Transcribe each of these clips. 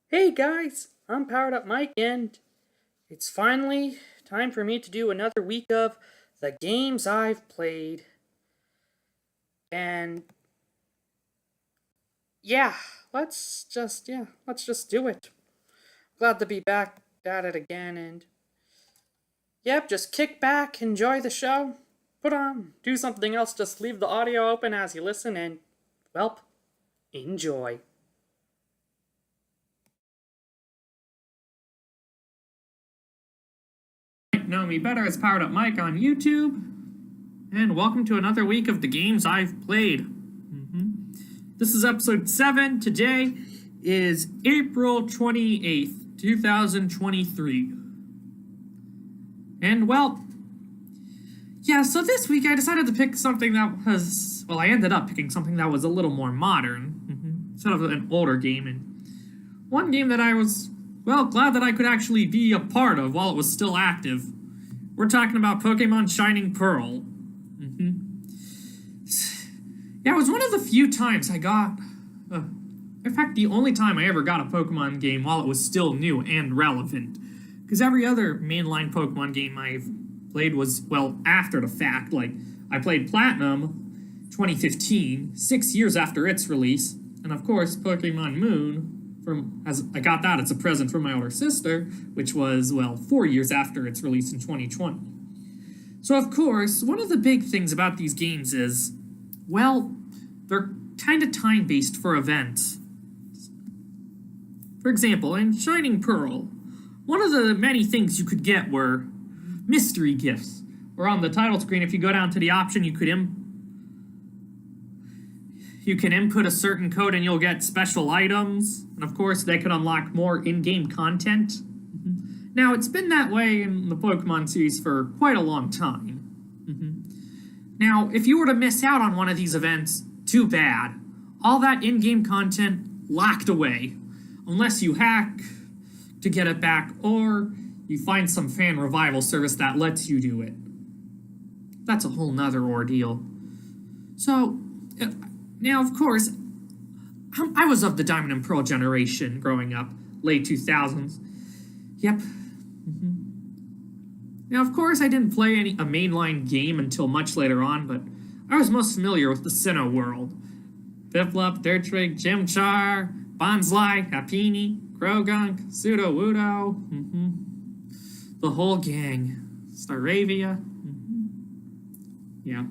Hey guys, I'm Powered Up Mike, and it's finally time for me to do another week of the games I've played. And yeah, let's just do it. Glad to be back at it again, and yep, just kick back, enjoy the show, do something else, just leave the audio open as you listen, and well, enjoy. Know me better as Powered Up Mike on YouTube, and welcome to another week of the games I've played. This is episode 7. Today is April 28th, 2023. And well, yeah, so this week I decided to pick something that was, I ended up picking something that was a little more modern, instead of an older game, and one game that I was, glad that I could actually be a part of while it was still active. We're talking about Pokemon Shining Pearl. Yeah, it was one of the few times I got, in fact, the only time I ever got a Pokemon game while it was still new and relevant. Because every other mainline Pokemon game I've played was, after the fact. Like, I played Platinum 2015, 6 years after its release. And of course, Pokemon Moon, as I got that as a present from my older sister, which was, 4 years after its release in 2020. So of course, one of the big things about these games is, they're kind of time-based for events. For example, in Shining Pearl, one of the many things you could get were mystery gifts. Or on the title screen, if you go down to the option, you can input a certain code and you'll get special items. And of course, they can unlock more in-game content. Now, it's been that way in the Pokemon series for quite a long time. Now, if you were to miss out on one of these events, too bad. All that in-game content locked away. Unless you hack to get it back, or you find some fan revival service that lets you do it. That's a whole nother ordeal. So, now of course, I was of the Diamond and Pearl generation growing up, late 2000s. Yep. Now, of course, I didn't play a mainline game until much later on, but I was most familiar with the Sinnoh world. Piplup, Dirtwig, Chimchar, Bonsly, Happiny, Krogunk, Sudowoodo, the whole gang. Staravia. Yeah.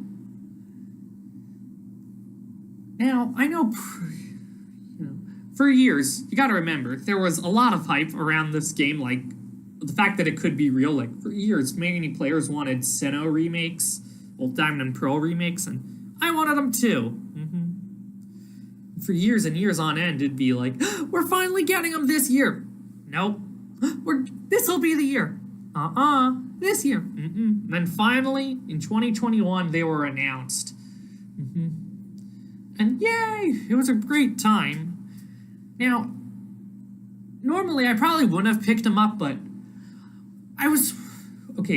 Now, I know, for years, you gotta remember, there was a lot of hype around this game, like, the fact that it could be real. Like, for years, many players wanted Sinnoh remakes, Diamond and Pearl remakes, and I wanted them too. For years and years on end, it'd be like, we're finally getting them this year. Nope. This'll be the year. This year. And then finally, in 2021, they were announced. And yay! It was a great time. Now, normally I probably wouldn't have picked them up, but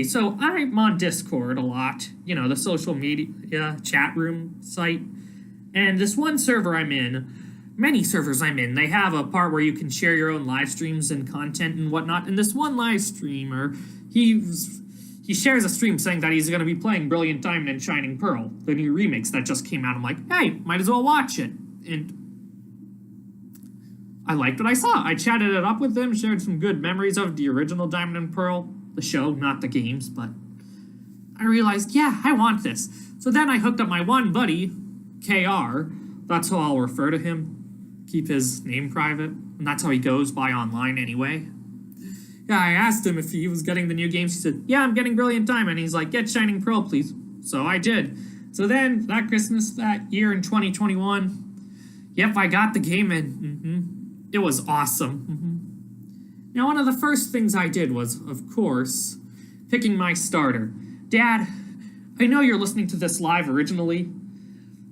so I'm on Discord a lot, the social media chat room site. And this one server I'm in, many servers I'm in, they have a part where you can share your own live streams and content and whatnot. And this one live streamer, he shares a stream saying that he's going to be playing Brilliant Diamond and Shining Pearl, the new remix that just came out. I'm like, hey, might as well watch it. And I liked what I saw. I chatted it up with him, shared some good memories of the original Diamond and Pearl, the show, not the games, but I realized, yeah, I want this. So then I hooked up my one buddy, KR, that's how I'll refer to him, keep his name private, and that's how he goes by online anyway. Yeah, I asked him if he was getting the new games. He said, yeah, I'm getting Brilliant Diamond. He's like, get Shining Pearl, please. So I did. So then, that Christmas, that year in 2021, yep, I got the game, and it was awesome. Now, one of the first things I did was, of course, picking my starter. Dad, I know you're listening to this live originally.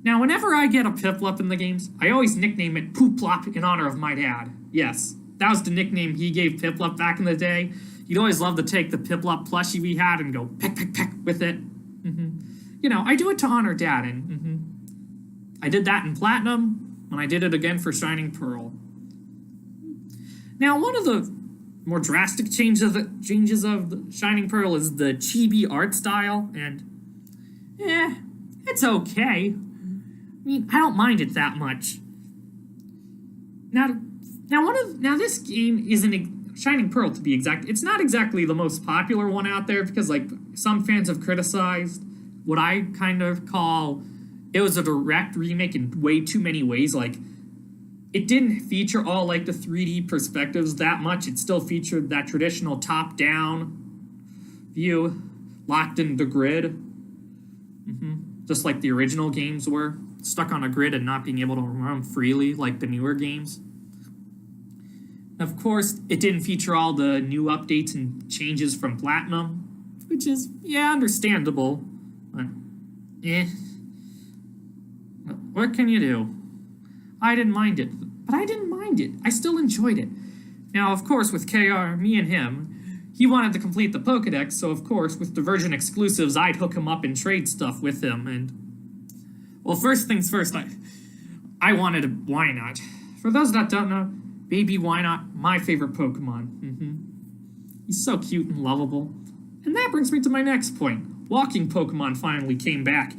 Now, whenever I get a Piplup in the games, I always nickname it Pooplop in honor of my dad. Yes, that was the nickname he gave Piplup back in the day. He'd always love to take the Piplup plushie we had and go peck, peck, peck with it. I do it to honor Dad, and I did that in Platinum, and I did it again for Shining Pearl. Now, one of the more drastic changes of the Shining Pearl is the chibi art style, and it's okay. I mean, I don't mind it that much. Now this game isn't Shining Pearl, to be exact. It's not exactly the most popular one out there because, like, some fans have criticized what I kind of call it was a direct remake in way too many ways. Like, it didn't feature all, like, the 3D perspectives that much. It still featured that traditional top-down view locked in the grid. Just like the original games were. Stuck on a grid and not being able to roam freely like the newer games. Of course, it didn't feature all the new updates and changes from Platinum, which is, understandable. But, what can you do? I didn't mind it, but I didn't mind it. I still enjoyed it. Now, of course, with KR, me and him, he wanted to complete the Pokedex, so of course, with the Virgin exclusives, I'd hook him up and trade stuff with him, and... Well, first things first, I wanted a Wynaut. For those that don't know, Baby Wynaut, my favorite Pokemon. He's so cute and lovable. And that brings me to my next point. Walking Pokemon finally came back.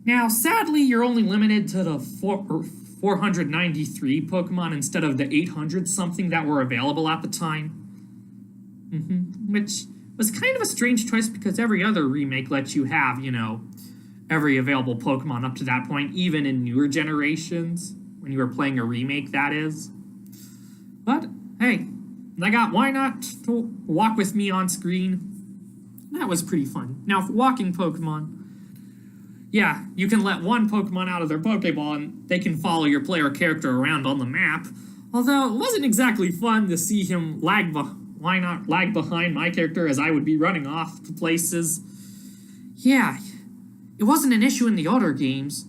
Now, sadly, you're only limited to the 493 Pokemon instead of the 800-something that were available at the time. Which was kind of a strange choice because every other remake lets you have, every available Pokemon up to that point, even in newer generations, when you were playing a remake, that is. But, hey, I got Wynaut to walk with me on screen. That was pretty fun. Now, for walking Pokemon, you can let one Pokemon out of their Pokeball and they can follow your player character around on the map. Although, it wasn't exactly fun to see him Wynaut lag behind my character as I would be running off to places. It wasn't an issue in the older games,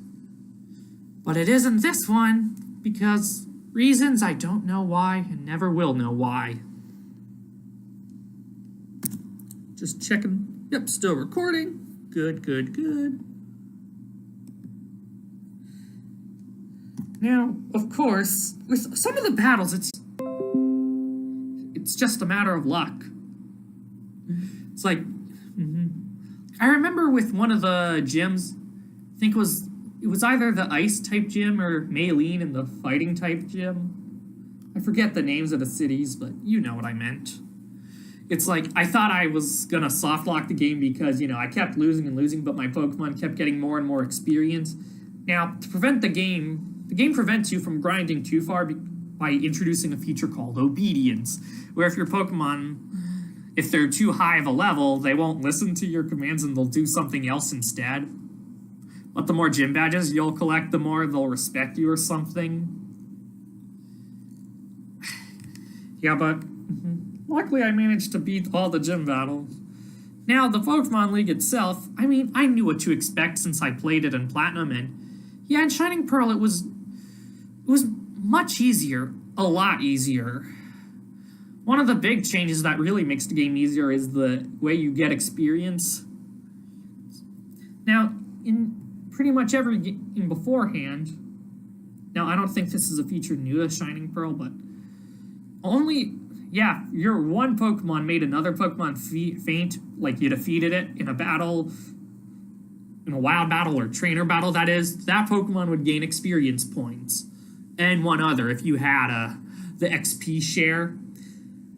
but it is in this one, because reasons I don't know why and never will know why. Just checking. Yep, still recording. Good. Now, of course, with some of the battles, it's just a matter of luck. It's like, I remember with one of the gyms, I think it was either the ice type gym or Maylene in the fighting type gym. I forget the names of the cities, but you know what I meant. It's like, I thought I was gonna softlock the game because, I kept losing, but my Pokemon kept getting more and more experience. Now, to prevent the game prevents you from grinding too far by introducing a feature called Obedience, where if your Pokemon, if they're too high of a level, they won't listen to your commands and they'll do something else instead. But the more gym badges you'll collect, the more they'll respect you or something. But luckily I managed to beat all the gym battles. Now, the Pokemon League itself, I knew what to expect since I played it in Platinum, and in Shining Pearl it was much easier, a lot easier. One of the big changes that really makes the game easier is the way you get experience. Now, in pretty much every game beforehand, now I don't think this is a feature new to Shining Pearl, but your one Pokemon made another Pokemon faint, like you defeated it in a battle, in a wild battle or trainer battle, that is, that Pokemon would gain experience points. And one other, if you had the XP share.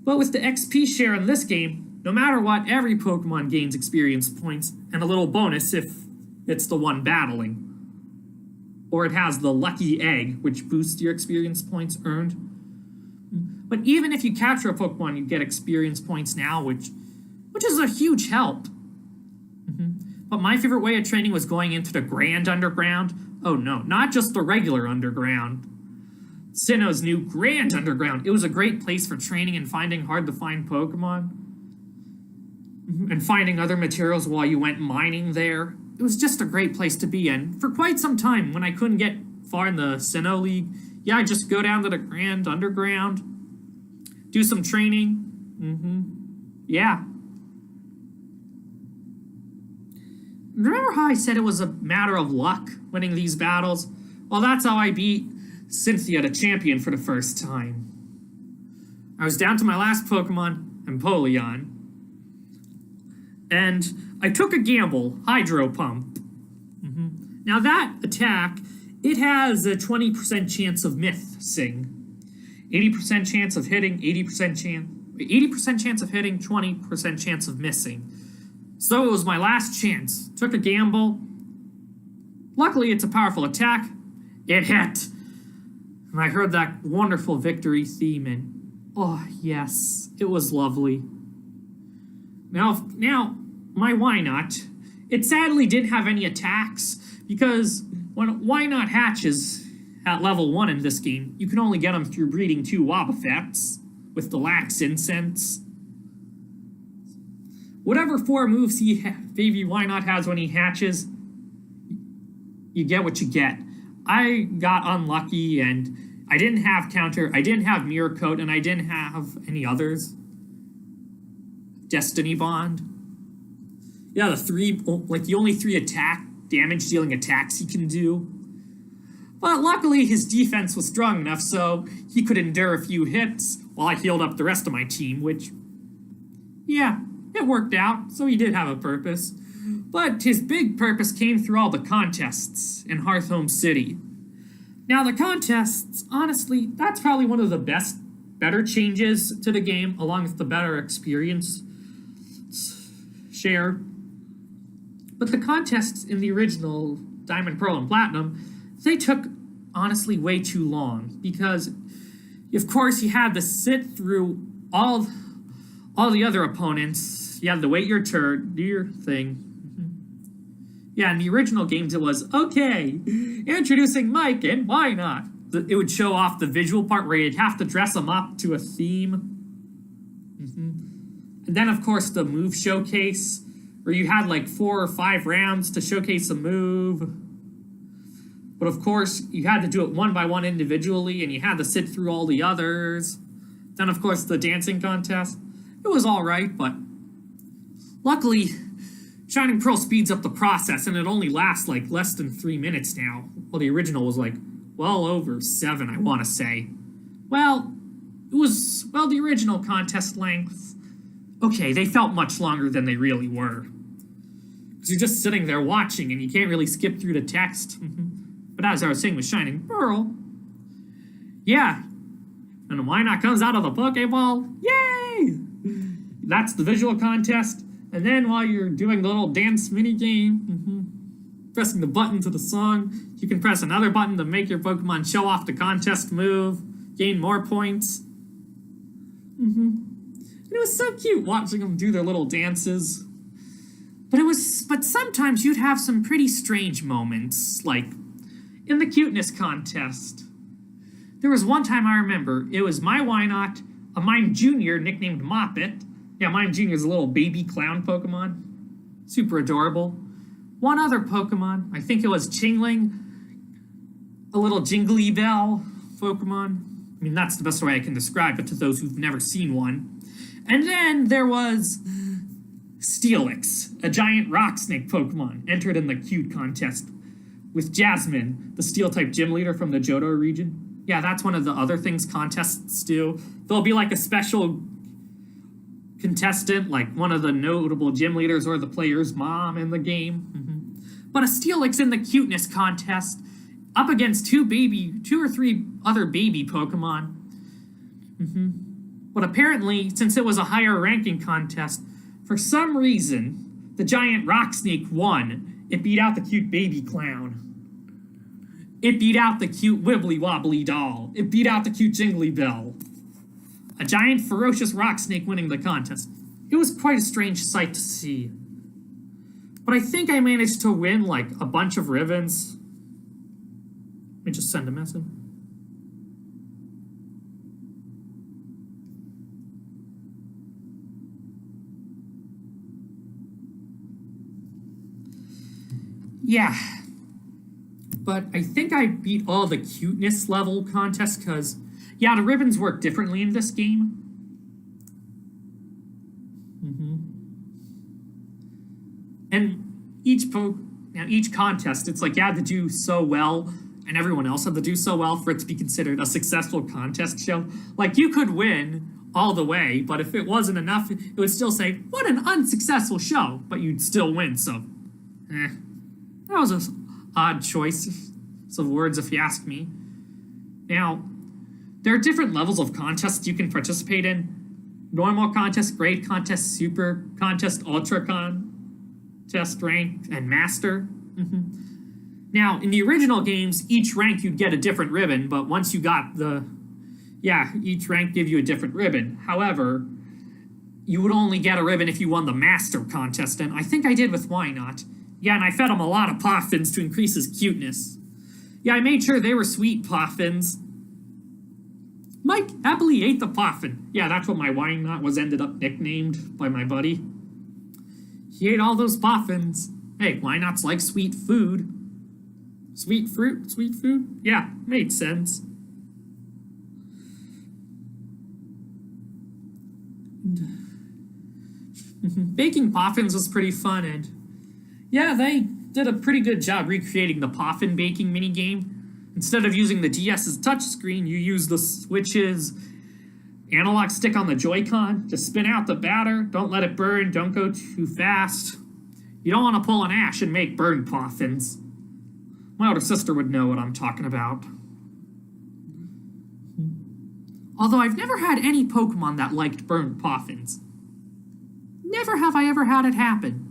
But with the XP share in this game, no matter what, every Pokemon gains experience points, and a little bonus if it's the one battling. Or it has the Lucky Egg, which boosts your experience points earned. But even if you capture a Pokemon, you get experience points now, which is a huge help. But my favorite way of training was going into the Grand Underground. Oh no, not just the regular Underground. Sinnoh's new Grand Underground. It was a great place for training and finding hard-to-find Pokemon. And finding other materials while you went mining there. It was just a great place to be in. For quite some time, when I couldn't get far in the Sinnoh League, I'd just go down to the Grand Underground, do some training. Remember how I said it was a matter of luck winning these battles? Well, that's how I beat Cynthia to champion for the first time. I was down to my last Pokemon, Empoleon, and I took a gamble, Hydro Pump. Now that attack, it has a 20% chance of missing. 80% chance of hitting, 80% chance of hitting, 20% chance of missing. So it was my last chance. Took a gamble. Luckily, it's a powerful attack. It hit. And I heard that wonderful victory theme, and oh, yes, it was lovely. Now, my Wynot, it sadly didn't have any attacks, because when Wynot hatches at level 1 in this game, you can only get them through breeding 2 Wobbuffets with the Lax Incense. Whatever 4 moves Baby Wynot has when he hatches, you get what you get. I got unlucky, and I didn't have Counter, I didn't have Mirror Coat, and I didn't have any others. Destiny Bond. Yeah, the only 3 damage-dealing attacks he can do. But luckily, his defense was strong enough so he could endure a few hits while I healed up the rest of my team, which, yeah, it worked out, so he did have a purpose. But his big purpose came through all the contests in Hearthome City. Now, the contests, honestly, that's probably one of the better changes to the game, along with the better experience share. But the contests in the original Diamond, Pearl, and Platinum, they took, honestly, way too long. Because, of course, you had to sit through all the other opponents. You had to wait your turn, do your thing. Yeah, in the original games, it was, okay, introducing Mike, and why not? It would show off the visual part where you'd have to dress them up to a theme. And then, of course, the move showcase, where you had like 4 or 5 rounds to showcase a move. But of course, you had to do it one by one individually, and you had to sit through all the others. Then, of course, the dancing contest. It was alright, but luckily, Shining Pearl speeds up the process, and it only lasts like less than 3 minutes now. Well, the original was like well over 7, I want to say. Well, the original contest length, okay, they felt much longer than they really were. Because you're just sitting there watching, and you can't really skip through the text. But as I was saying with Shining Pearl, yeah, and why not comes out of the Pokeball? Yay! That's the visual contest. And then while you're doing the little dance minigame, pressing the button to the song, you can press another button to make your Pokemon show off the contest move, gain more points. And it was so cute watching them do their little dances. But sometimes you'd have some pretty strange moments, like in the cuteness contest. There was one time I remember, it was my Wynot, a Mime Jr. nicknamed Moppet. Yeah, Mime Jr. is a little baby clown Pokemon. Super adorable. One other Pokemon, I think it was Chingling, a little Jingly Bell Pokemon. I mean, that's the best way I can describe it to those who've never seen one. And then there was Steelix, a giant rock snake Pokemon, entered in the cute contest with Jasmine, the Steel-type gym leader from the Johto region. Yeah, that's one of the other things contests do. There'll be like a special contestant, like one of the notable gym leaders or the player's mom in the game. But a Steelix in the cuteness contest up against 2 or 3 other baby Pokemon. But apparently, since it was a higher ranking contest, for some reason, the giant rock snake won. It beat out the cute baby clown. It beat out the cute wibbly wobbly doll. It beat out the cute jingly bell. A giant ferocious rock snake winning the contest. It was quite a strange sight to see. But I think I managed to win like a bunch of ribbons. Let me just send a message. Yeah. But I think I beat all the cuteness level contests because, yeah, the ribbons work differently in this game. And each contest, it's like you had to do so well, and everyone else had to do so well for it to be considered a successful contest show. Like, you could win all the way, but if it wasn't enough, it would still say, what an unsuccessful show, but you'd still win, so, that was an odd choice of words, if you ask me. Now, there are different levels of contests you can participate in. Normal contest, grade contest, super contest, ultra contest, rank, and master. Now, in the original games, each rank you'd get a different ribbon, but once you got each rank gave you a different ribbon. However, you would only get a ribbon if you won the master contest, and I think I did with Why Not. Yeah, and I fed him a lot of poffins to increase his cuteness. Yeah, I made sure they were sweet poffins. Mike happily ate the poffin. Yeah, that's what my Why Not was ended up nicknamed by my buddy. He ate all those poffins. Hey, Why Not's like sweet food. Sweet fruit, sweet food? Yeah, made sense. Baking poffins was pretty fun, and yeah, they did a pretty good job recreating the poffin baking minigame. Instead of using the DS's touchscreen, you use the Switch's analog stick on the Joy-Con to spin out the batter. Don't let it burn, don't go too fast. You don't want to pull an ash and make burned poffins. My older sister would know what I'm talking about. Although I've never had any Pokemon that liked burned poffins. Never have I ever had it happen.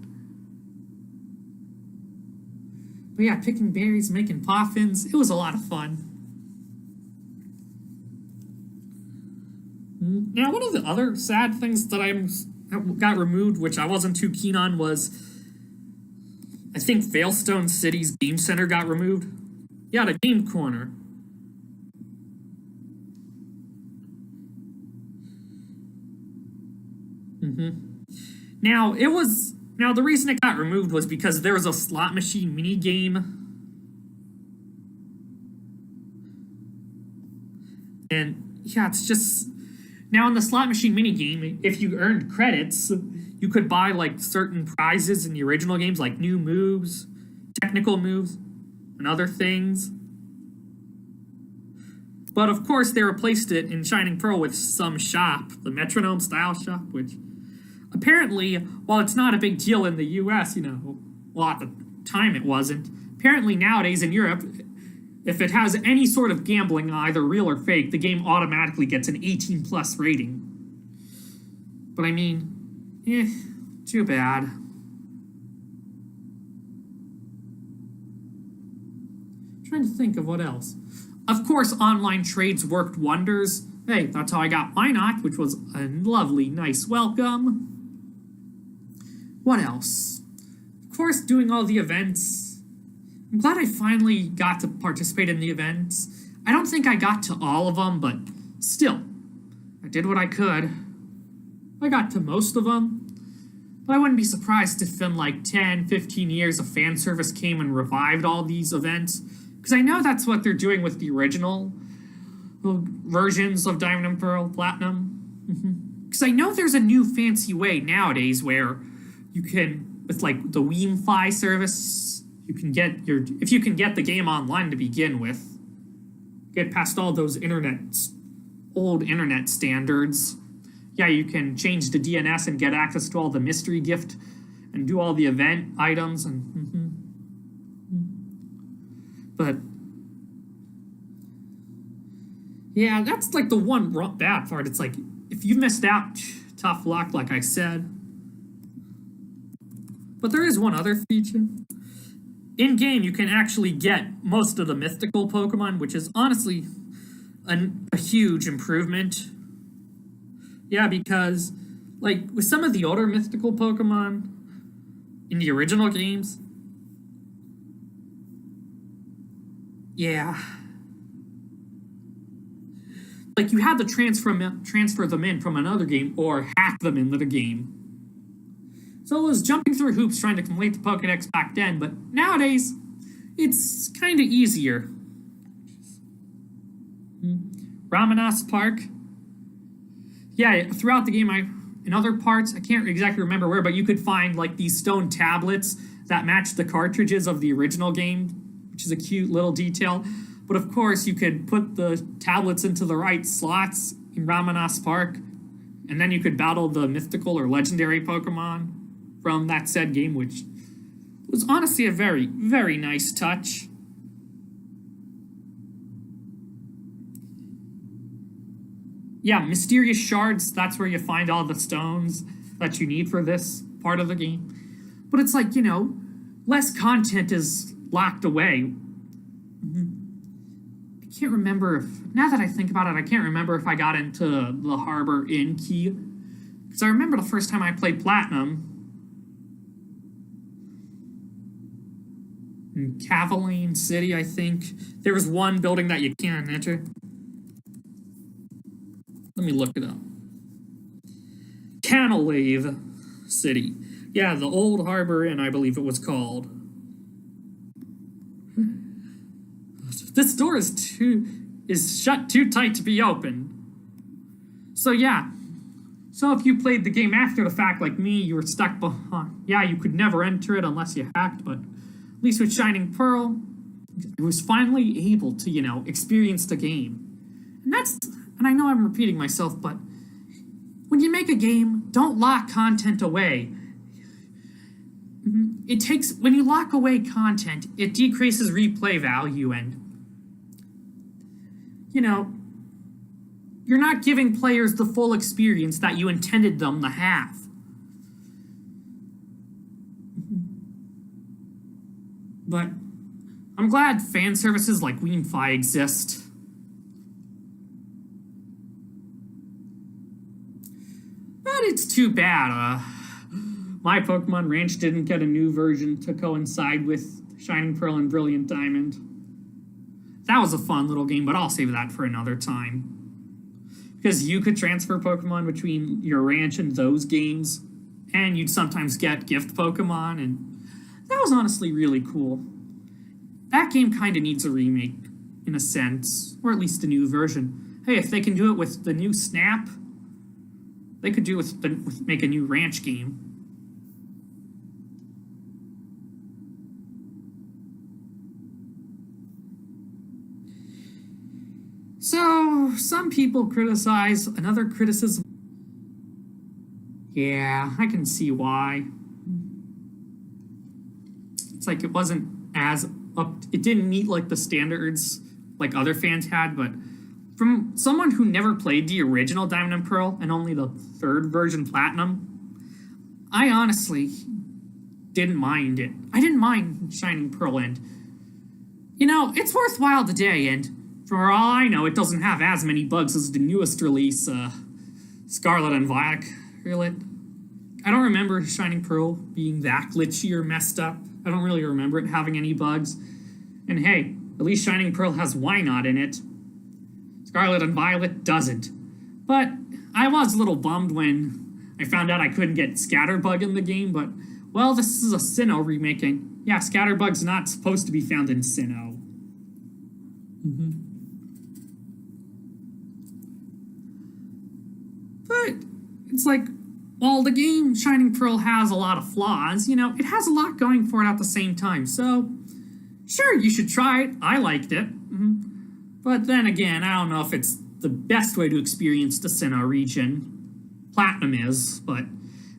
But yeah, picking berries, making poffins, it was a lot of fun. Now, one of the other sad things that got removed, which I wasn't too keen on, was I think Veilstone City's Game Center got removed. Yeah, the Game Corner. Now, the reason it got removed was because there was a slot machine mini game. And yeah, it's just... Now, in the slot machine mini game, if you earned credits, you could buy, like, certain prizes in the original games, like new moves, technical moves, and other things. But, of course, they replaced it in Shining Pearl with some shop, the Metronome-style shop, which... Apparently, while it's not a big deal in the US, at the time it wasn't, apparently nowadays in Europe, if it has any sort of gambling, either real or fake, the game automatically gets an 18+ rating. But I mean, too bad. I'm trying to think of what else. Of course, online trades worked wonders. Hey, that's how I got Why Not, which was a lovely, nice welcome. What else? Of course, doing all the events. I'm glad I finally got to participate in the events. I don't think I got to all of them, but still, I did what I could. I got to most of them. But I wouldn't be surprised if in like 10, 15 years a fan service came and revived all these events. Because I know that's what they're doing with the original versions of Diamond and Pearl Platinum. Because I know there's a new fancy way nowadays where you can, with like the Weemfi service, you can get if you can get the game online to begin with, get past all those old internet standards. Yeah, you can change the DNS and get access to all the mystery gift and do all the event items and but yeah, that's like the one bad part. It's like if you missed out, tough luck, like I said. But there is one other feature. In-game, you can actually get most of the mythical Pokemon, which is honestly a huge improvement. Yeah, because, like, with some of the older mythical Pokemon in the original games, yeah, like, you had to transfer them in from another game or hack them into the game. So it was jumping through hoops trying to complete the Pokédex back then, but nowadays, it's kind of easier. Ramanas Park. Yeah, throughout the game, in other parts, I can't exactly remember where, but you could find, like, these stone tablets that matched the cartridges of the original game, which is a cute little detail. But of course, you could put the tablets into the right slots in Ramanas Park, and then you could battle the mythical or legendary Pokemon from that said game, which was honestly a very, very nice touch. Yeah, mysterious shards, that's where you find all the stones that you need for this part of the game. But it's like, less content is locked away. I can't remember now that I think about it, I can't remember if I got into the Harbor Inn key. Because I remember the first time I played Platinum in Cavaline City, I think. There was one building that you can't enter. Let me look it up. Canalave City. Yeah, the old Harbor Inn, I believe it was called. This door is shut too tight to be open. So yeah. So if you played the game after the fact like me, you were stuck behind. Yeah, you could never enter it unless you hacked, but at least with Shining Pearl, I was finally able to, experience the game. And I know I'm repeating myself, but when you make a game, don't lock content away. When you lock away content, it decreases replay value and, you're not giving players the full experience that you intended them to have. But I'm glad fan services like WeFi exist. But it's too bad, my Pokemon Ranch didn't get a new version to coincide with Shining Pearl and Brilliant Diamond. That was a fun little game, but I'll save that for another time. Because you could transfer Pokemon between your ranch and those games, and you'd sometimes get gift Pokemon, and that was honestly really cool. That game kind of needs a remake, in a sense, or at least a new version. Hey, if they can do it with the new Snap, they could do it make a new ranch game. So, some people criticize, another criticism. Yeah, I can see why. It's like it wasn't as it didn't meet like the standards like other fans had, but from someone who never played the original Diamond and Pearl and only the third version Platinum, I honestly didn't mind it. I didn't mind Shining Pearl, and it's worthwhile today, and for all I know, it doesn't have as many bugs as the newest release, Scarlet and Violet. I don't remember Shining Pearl being that glitchy or messed up. I don't really remember it having any bugs. And hey, at least Shining Pearl has Wynot in it. Scarlet and Violet doesn't. But I was a little bummed when I found out I couldn't get Scatterbug in the game, but, well, this is a Sinnoh remaking. Yeah, Scatterbug's not supposed to be found in Sinnoh. But it's like, while the game Shining Pearl has a lot of flaws, it has a lot going for it at the same time. So, sure, you should try it. I liked it. But then again, I don't know if it's the best way to experience the Sinnoh region. Platinum is, but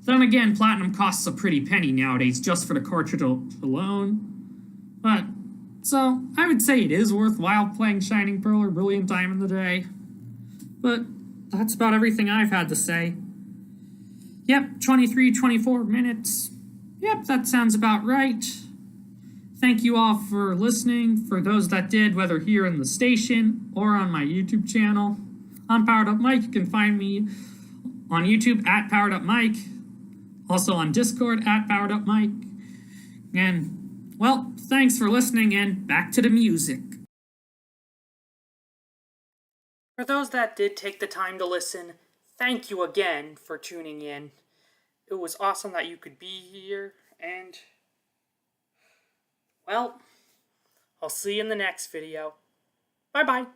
then again, Platinum costs a pretty penny nowadays just for the cartridge alone. But, so, I would say it is worthwhile playing Shining Pearl or Brilliant Diamond today. But that's about everything I've had to say. Yep, 24 minutes. Yep, that sounds about right. Thank you all for listening. For those that did, whether here in the station or on my YouTube channel. I'm Powered Up Mike. You can find me on YouTube at Powered Up Mike. Also on Discord at Powered Up Mike. And, well, thanks for listening, and back to the music. For those that did take the time to listen, thank you again for tuning in. It was awesome that you could be here, and, well, I'll see you in the next video. Bye-bye.